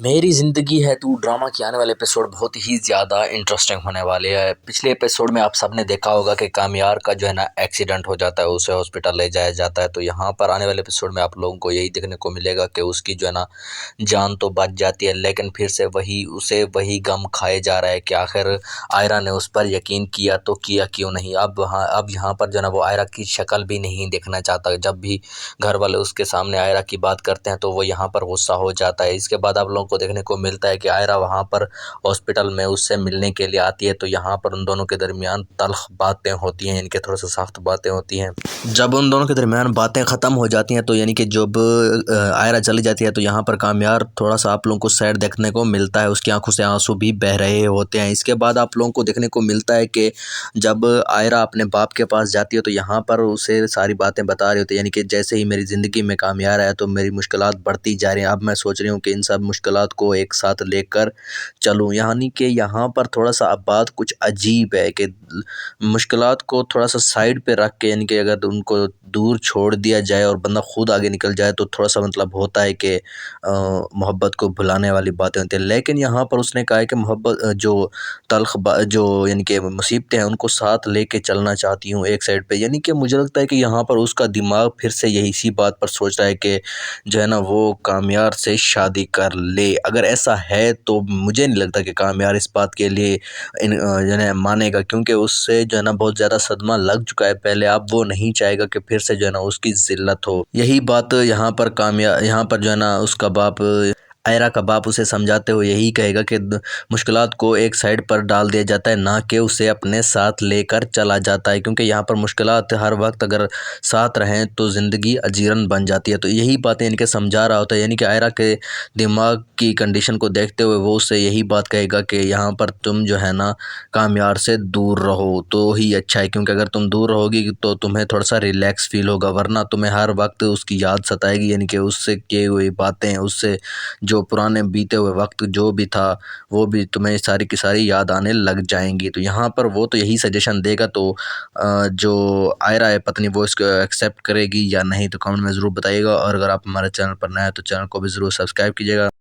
میری زندگی ہے تو ڈرامہ کے آنے والے ایپیسوڈ بہت ہی زیادہ انٹرسٹنگ ہونے والے ہیں۔ پچھلے ایپیسوڈ میں آپ سب نے دیکھا ہوگا کہ کامیار کا جو ہے نا ایکسیڈنٹ ہو جاتا ہے، اسے ہاسپٹل لے جایا جاتا ہے۔ تو یہاں پر آنے والے ایپیسوڈ میں آپ لوگوں کو یہی دیکھنے کو ملے گا کہ اس کی جو ہے نا جان تو بچ جاتی ہے، لیکن پھر سے اسے وہی غم کھائے جا رہا ہے کہ آخر آئرہ نے اس پر یقین کیا تو کیا کیوں نہیں۔ اب یہاں پر جو ہے نا وہ آئرہ کی شکل بھی نہیں دیکھنا چاہتا۔ جب بھی گھر والے اس کے سامنے آئرہ کی بات کرتے ہیں تو وہ یہاں پر غصہ ہو جاتا ہے۔ اس کے بعد آپ لوگوں کو دیکھنے کو ملتا ہے کہ آئرہ وہاں پر ہاسپٹل میں اس سے ملنے کے لیے آتی ہے، تو یہاں پر ان دونوں کے درمیان تلخ باتیں ہوتی ہیں، ان کے تھوڑا سا سخت باتیں ہوتی ہیں۔ جب ان دونوں کے درمیان باتیں ختم ہو جاتی ہیں تو یعنی کہ جب آئرہ چلی جاتی ہے تو یہاں پر کامیار تھوڑا سا آپ لوگوں کو سیڈ دیکھنے کو ملتا ہے، اس کی آنکھوں سے آنسو بھی بہہ رہے ہوتے ہیں۔ اس کے بعد آپ لوگوں کو دیکھنے کو ملتا ہے کہ جب آئرہ اپنے باپ کے پاس جاتی ہے تو یہاں پر اسے ساری باتیں بتا رہی ہوتی ہیں، یعنی کہ جیسے ہی میری زندگی میں کامیار ہے تو میری مشکلات بڑھتی جا رہی ہیں، اب میں سوچ رہی ہوں کہ ان سب مشکلات کو ایک ساتھ لے کر چلوں۔ یعنی کہ یہاں پر تھوڑا سا اب بات کچھ عجیب ہے کہ مشکلات کو تھوڑا سا سائڈ پہ رکھ کے، یعنی کہ اگر ان کو دور چھوڑ دیا جائے اور بندہ خود آگے نکل جائے تو تھوڑا سا مطلب ہوتا ہے کہ محبت کو بھلانے والی باتیں ہوتی ہیں۔ لیکن یہاں پر اس نے کہا ہے کہ محبت جو تلخ جو یعنی کہ مصیبتیں ہیں ان کو ساتھ لے کے چلنا چاہتی ہوں ایک سائڈ پہ، یعنی کہ مجھے لگتا ہے کہ یہاں پر اس کا دماغ پھر سے اسی بات پر سوچ رہا ہے کہ جو ہے نا وہ کامیار سے شادی کر لے۔ اگر ایسا ہے تو مجھے نہیں لگتا کہ کامیار اس بات کے لیے جو ہے مانے گا، کیونکہ اس سے جو ہے نا بہت زیادہ صدمہ لگ چکا ہے پہلے، اب وہ نہیں چاہے گا کہ پھر سے جو ہے نا اس کی ذلت ہو۔ یہی بات یہاں پر جو ہے نا اس کا باپ آئرہ کا باپ اسے سمجھاتے ہوئے یہی کہے گا کہ مشکلات کو ایک سائڈ پر ڈال دیا جاتا ہے، نہ کہ اسے اپنے ساتھ لے کر چلا جاتا ہے، کیونکہ یہاں پر مشکلات ہر وقت اگر ساتھ رہیں تو زندگی اجیرن بن جاتی ہے۔ تو یہی باتیں ان کے سمجھا رہا ہوتا ہے، یعنی کہ آئرہ کے دماغ کی کنڈیشن کو دیکھتے ہوئے وہ اسے یہی بات کہے گا کہ یہاں پر تم جو ہے نا کامیار سے دور رہو تو ہی اچھا ہے، کیونکہ اگر تم دور رہو گی تو تمہیں تھوڑا سا ریلیکس فیل ہوگا، ورنہ تمہیں ہر وقت اس کی یاد ستائے گی، یعنی کہ اس سے کیے ہوئی باتیں، اس سے جو پرانے بیتے ہوئے وقت جو بھی تھا وہ بھی تمہیں ساری کی ساری یاد آنے لگ جائیں گی۔ تو یہاں پر وہ تو یہی سجیشن دے گا، تو جو آئرہ ہے پتنی وہ اس کو ایکسیپٹ کرے گی یا نہیں تو کمنٹ میں ضرور بتائیے گا، اور اگر آپ ہمارے چینل پر نئے ہیں تو چینل کو بھی ضرور سبسکرائب کیجیے گا۔